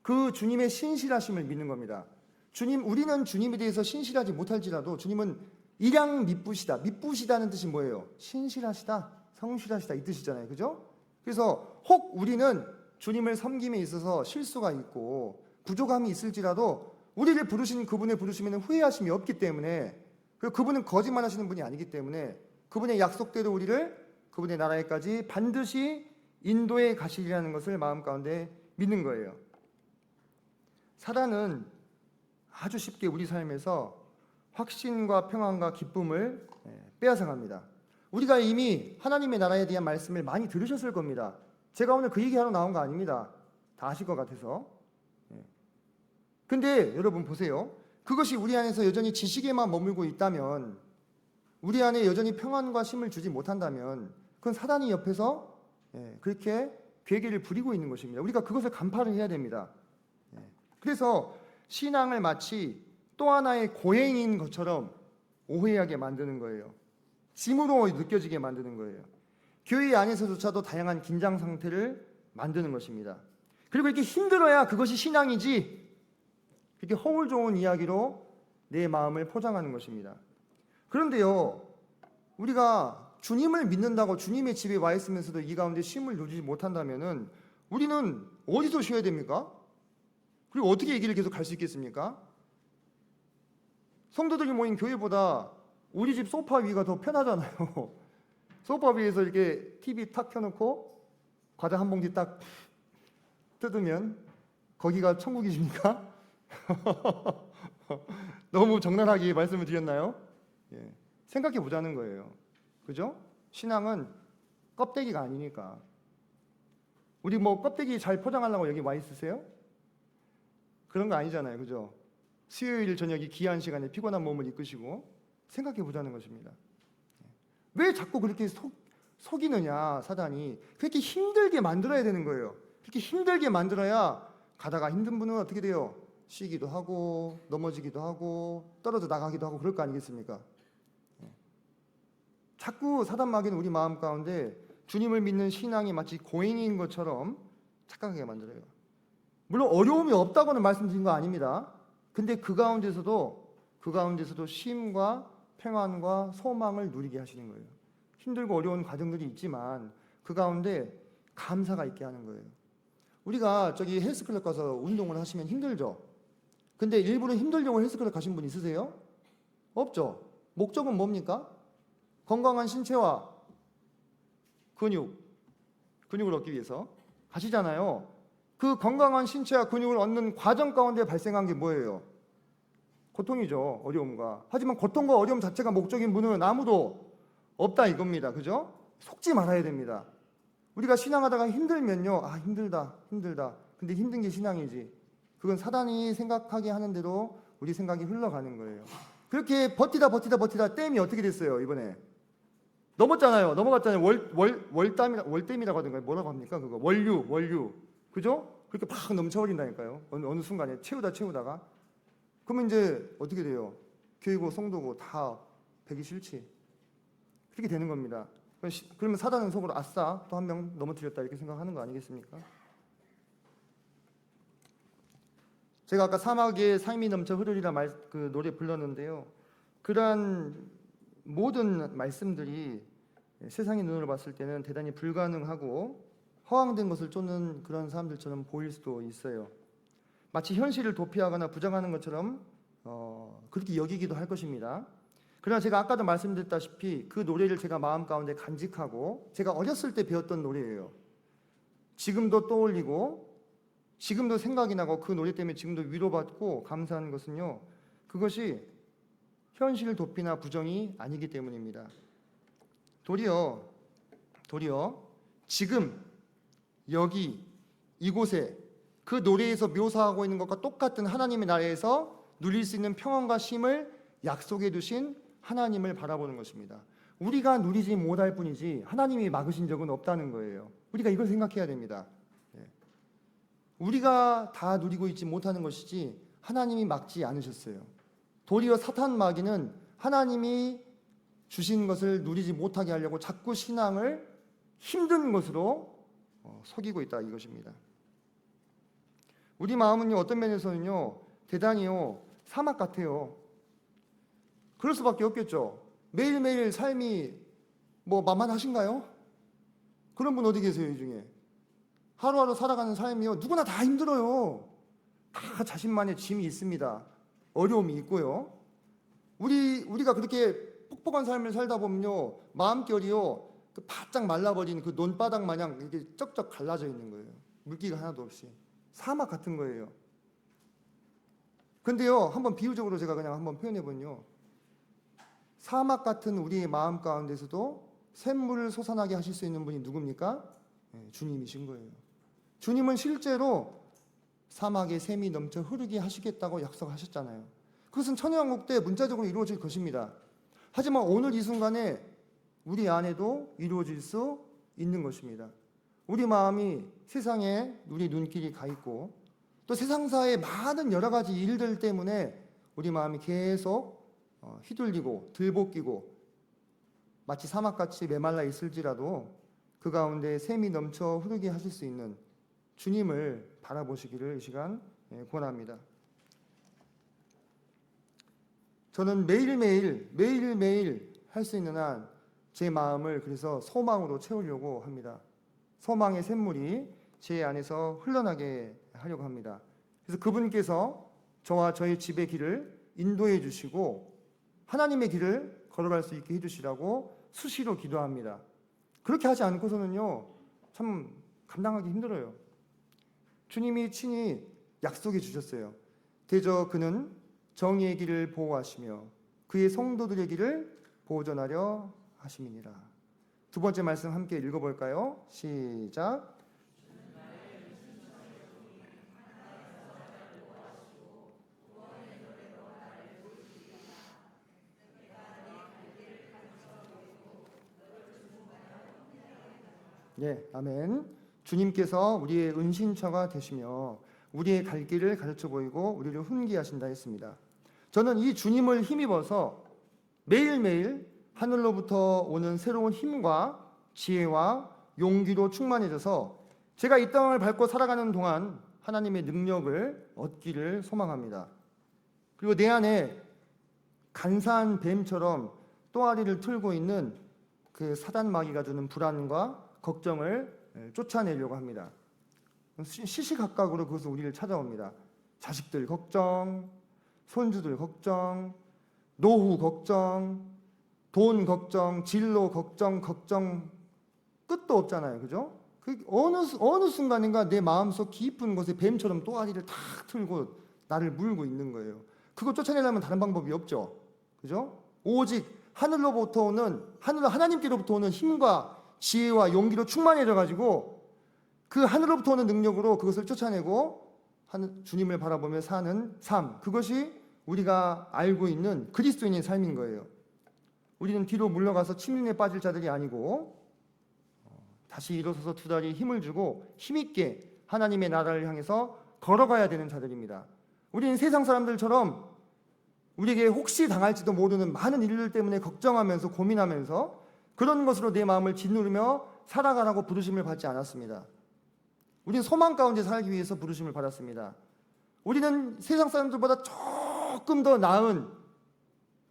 그 주님의 신실하심을 믿는 겁니다. 주님, 우리는 주님에 대해서 신실하지 못할지라도 주님은 일양 미쁘시다. 미쁘시다는 뜻이 뭐예요? 신실하시다, 성실하시다 이 뜻이잖아요. 그죠? 그래서 혹 우리는 주님을 섬김에 있어서 실수가 있고 부족함이 있을지라도 우리를 부르신 그분의 부르심에는 후회하심이 없기 때문에, 그리고 그분은 거짓말하시는 분이 아니기 때문에 그분의 약속대로 우리를 그분의 나라에까지 반드시 인도에 가시리라는 것을 마음 가운데 믿는 거예요. 사단은 아주 쉽게 우리 삶에서 확신과 평안과 기쁨을 빼앗아갑니다. 우리가 이미 하나님의 나라에 대한 말씀을 많이 들으셨을 겁니다. 제가 오늘 그 얘기하러 나온 거 아닙니다. 다 아실 것 같아서. 근데 여러분 보세요. 그것이 우리 안에서 여전히 지식에만 머물고 있다면, 우리 안에 여전히 평안과 쉼을 주지 못한다면 그건 사단이 옆에서 그렇게 괴계를 부리고 있는 것입니다. 우리가 그것을 간파를 해야 됩니다. 그래서 신앙을 마치 또 하나의 고행인 것처럼 오해하게 만드는 거예요. 짐으로 느껴지게 만드는 거예요. 교회 안에서조차도 다양한 긴장 상태를 만드는 것입니다. 그리고 이렇게 힘들어야 그것이 신앙이지, 이렇게 허울 좋은 이야기로 내 마음을 포장하는 것입니다. 그런데요, 우리가 주님을 믿는다고 주님의 집에 와 있으면서도 이 가운데 쉼을 누리지 못한다면은 우리는 어디서 쉬어야 됩니까? 그리고 어떻게 이 길을 계속 갈 수 있겠습니까? 성도들이 모인 교회보다 우리 집 소파 위가 더 편하잖아요. 소파 위에서 이렇게 TV 탁 켜놓고 과자 한 봉지 딱 뜯으면 거기가 천국이십니까? 너무 적나라하게 말씀을 드렸나요? 생각해 보자는 거예요. 그죠? 신앙은 껍데기가 아니니까. 우리 뭐 껍데기 잘 포장하려고 여기 와 있으세요? 그런 거 아니잖아요. 그죠? 수요일 저녁이 귀한 시간에 피곤한 몸을 이끄시고 생각해 보자는 것입니다. 왜 자꾸 그렇게 속이느냐, 사단이. 그렇게 힘들게 만들어야 되는 거예요. 그렇게 힘들게 만들어야 가다가 힘든 분은 어떻게 돼요? 쉬기도 하고 넘어지기도 하고 떨어져 나가기도 하고 그럴 거 아니겠습니까? 자꾸 사단 마귀는 우리 마음 가운데 주님을 믿는 신앙이 마치 고행인 것처럼 착각하게 만들어요. 물론 어려움이 없다고는 말씀드린 거 아닙니다. 근데 그 가운데서도 쉼과 평안과 소망을 누리게 하시는 거예요. 힘들고 어려운 과정들이 있지만 그 가운데 감사가 있게 하는 거예요. 우리가 저기 헬스클럽 가서 운동을 하시면 힘들죠. 근데 일부러 힘들려고 헬스클럽 가신 분 있으세요? 없죠. 목적은 뭡니까? 건강한 신체와 근육을 얻기 위해서 가시잖아요. 그 건강한 신체와 근육을 얻는 과정 가운데 발생한 게 뭐예요? 고통이죠. 어려움과. 하지만 고통과 어려움 자체가 목적인 분은 아무도 없다 이겁니다. 그죠? 속지 말아야 됩니다. 우리가 신앙하다가 힘들면요, 아 힘들다. 근데 힘든 게 신앙이지. 그건 사단이 생각하게 하는 대로 우리 생각이 흘러가는 거예요. 그렇게 버티다 댐이 어떻게 됐어요? 이번에 넘어갔잖아요. 월댐이라고 하던가요? 뭐라고 합니까? 그거 원류. 그죠? 그렇게 막 넘쳐버린다니까요. 어느 순간에 채우다가. 그러면 이제 어떻게 돼요? 교회고 성도고 다 배기 싫지. 그렇게 되는 겁니다. 그러면 사단은 속으로 아싸 또 한 명 넘어뜨렸다 이렇게 생각하는 거 아니겠습니까? 제가 아까 사막에 삶이 넘쳐 흐르리라 그 노래 불렀는데요. 그러한 모든 말씀들이 세상의 눈으로 봤을 때는 대단히 불가능하고 허황된 것을 쫓는 그런 사람들처럼 보일 수도 있어요. 마치 현실을 도피하거나 부정하는 것처럼 그렇게 여기기도 할 것입니다. 그러나 제가 아까도 말씀드렸다시피 그 노래를 제가 마음 가운데 간직하고 제가 어렸을 때 배웠던 노래예요. 지금도 떠올리고 지금도 생각이 나고 그 노래 때문에 지금도 위로받고 감사하는 것은요, 그것이 현실 도피나 부정이 아니기 때문입니다. 도리어 지금 여기 이곳에 그 노래에서 묘사하고 있는 것과 똑같은 하나님의 나라에서 누릴 수 있는 평안과 쉼을 약속해 두신 하나님을 바라보는 것입니다. 우리가 누리지 못할 뿐이지 하나님이 막으신 적은 없다는 거예요. 우리가 이걸 생각해야 됩니다. 우리가 다 누리고 있지 못하는 것이지 하나님이 막지 않으셨어요. 도리어 사탄 마귀는 하나님이 주신 것을 누리지 못하게 하려고 자꾸 신앙을 힘든 것으로 속이고 있다 이것입니다. 우리 마음은요, 어떤 면에서는요, 대단히요 사막 같아요. 그럴 수밖에 없겠죠. 매일매일 삶이 뭐 만만하신가요? 그런 분 어디 계세요? 이 중에 하루하루 살아가는 삶이요, 누구나 다 힘들어요. 다 자신만의 짐이 있습니다. 어려움이 있고요. 우리가 그렇게 퍽퍽한 삶을 살다 보면요, 마음결이요, 그 바짝 말라버린 그 논바닥 마냥 이렇게 쩍쩍 갈라져 있는 거예요. 물기가 하나도 없이 사막 같은 거예요. 근데요, 한번 비유적으로 제가 그냥 한번 표현해보면요, 사막 같은 우리의 마음 가운데서도 샘물을 솟아나게 하실 수 있는 분이 누굽니까? 주님이신 거예요. 주님은 실제로 사막에 샘이 넘쳐 흐르게 하시겠다고 약속하셨잖아요. 그것은 천연왕국 때 문자적으로 이루어질 것입니다. 하지만 오늘 이 순간에 우리 안에도 이루어질 수 있는 것입니다. 우리 마음이 세상에 우리 눈길이 가 있고 또 세상사의 많은 여러 가지 일들 때문에 우리 마음이 계속 휘둘리고 들볶이고 마치 사막같이 메말라 있을지라도 그 가운데 샘이 넘쳐 흐르게 하실 수 있는 주님을 바라보시기를 이 시간 권합니다. 저는 매일매일 할 수 있는 한 제 마음을 그래서 소망으로 채우려고 합니다. 소망의 샘물이 제 안에서 흘러나게 하려고 합니다. 그래서 그분께서 저와 저의 집의 길을 인도해 주시고 하나님의 길을 걸어갈 수 있게 해주시라고 수시로 기도합니다. 그렇게 하지 않고서는요, 참 감당하기 힘들어요. 주님이 친히 약속해 주셨어요. 대저 그는 정의의 길을 보호하시며 그의 성도들의 길을 보존하려 하심이니라. 두 번째 말씀 함께 읽어볼까요? 시작. 네, 아멘. 주님께서 우리의 은신처가 되시며 우리의 갈 길을 가르쳐 보이고 우리를 훈계하신다 했습니다. 저는 이 주님을 힘입어서 매일매일 하늘로부터 오는 새로운 힘과 지혜와 용기로 충만해져서 제가 이 땅을 밟고 살아가는 동안 하나님의 능력을 얻기를 소망합니다. 그리고 내 안에 간사한 뱀처럼 또아리를 틀고 있는 그 사단 마귀가 주는 불안과 걱정을 쫓아내려고 합니다. 시시각각으로 그것은 우리를 찾아옵니다. 자식들 걱정, 손주들 걱정, 노후 걱정, 돈 걱정, 진로 걱정 끝도 없잖아요. 그죠? 그 어느 순간인가 내 마음속 깊은 곳에 뱀처럼 또아리를 탁 틀고 나를 물고 있는 거예요. 그거 쫓아내려면 다른 방법이 없죠. 그죠? 오직 하나님께로부터 오는 힘과 지혜와 용기로 충만해져 가지고 그 하늘로부터 오는 능력으로 그것을 쫓아내고 주님을 바라보며 사는 삶, 그것이 우리가 알고 있는 그리스도인의 삶인 거예요. 우리는 뒤로 물러가서 침륜에 빠질 자들이 아니고 다시 일어서서 두 다리에 힘을 주고 힘있게 하나님의 나라를 향해서 걸어가야 되는 자들입니다. 우리는 세상 사람들처럼 우리에게 혹시 당할지도 모르는 많은 일들 때문에 걱정하면서 고민하면서 그런 것으로 내 마음을 짓누르며 살아가라고 부르심을 받지 않았습니다. 우리는 소망 가운데 살기 위해서 부르심을 받았습니다. 우리는 세상 사람들보다 조금 더 나은,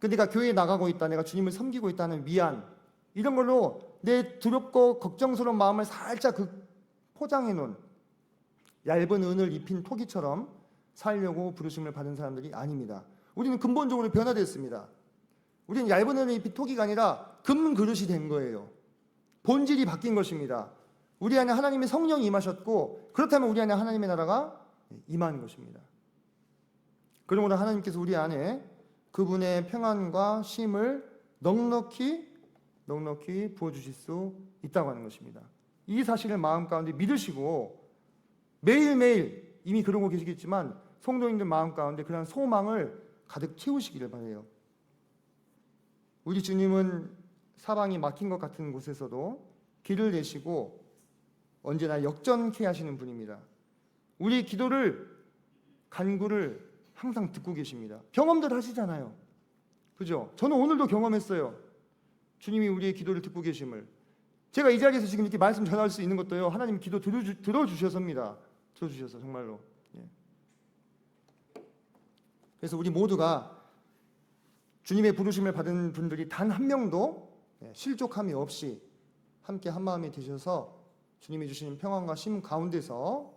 내가 교회에 나가고 있다, 내가 주님을 섬기고 있다는 위안, 이런 걸로 내 두렵고 걱정스러운 마음을 살짝 포장해 놓은 얇은 은을 입힌 토기처럼 살려고 부르심을 받은 사람들이 아닙니다. 우리는 근본적으로 변화됐습니다. 우리는 얇은 은을 입힌 토기가 아니라 금 그릇이 된 거예요. 본질이 바뀐 것입니다. 우리 안에 하나님의 성령이 임하셨고, 그렇다면 우리 안에 하나님의 나라가 임하는 것입니다. 그러므로 하나님께서 우리 안에 그분의 평안과 쉼을 넉넉히 부어주실 수 있다고 하는 것입니다. 이 사실을 마음 가운데 믿으시고 매일매일 이미 그러고 계시겠지만 성도님들 마음 가운데 그런 소망을 가득 채우시기를 바라요. 우리 주님은 사방이 막힌 것 같은 곳에서도 길을 내시고 언제나 역전케 하시는 분입니다. 우리 기도를 간구를 항상 듣고 계십니다. 경험들 하시잖아요. 그죠? 저는 오늘도 경험했어요. 주님이 우리의 기도를 듣고 계심을. 제가 이 자리에서 지금 이렇게 말씀 전할 수 있는 것도요, 하나님 기도 들어주셔서입니다. 들어주셔서 정말로. 예. 그래서 우리 모두가 주님의 부르심을 받은 분들이 단 한 명도 실족함이 없이 함께 한 마음이 되셔서 주님이 주신 평안과 쉼 가운데서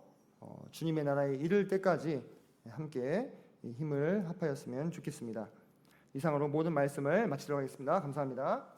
주님의 나라에 이를 때까지 함께 힘을 합하였으면 좋겠습니다. 이상으로 모든 말씀을 마치도록 하겠습니다. 감사합니다.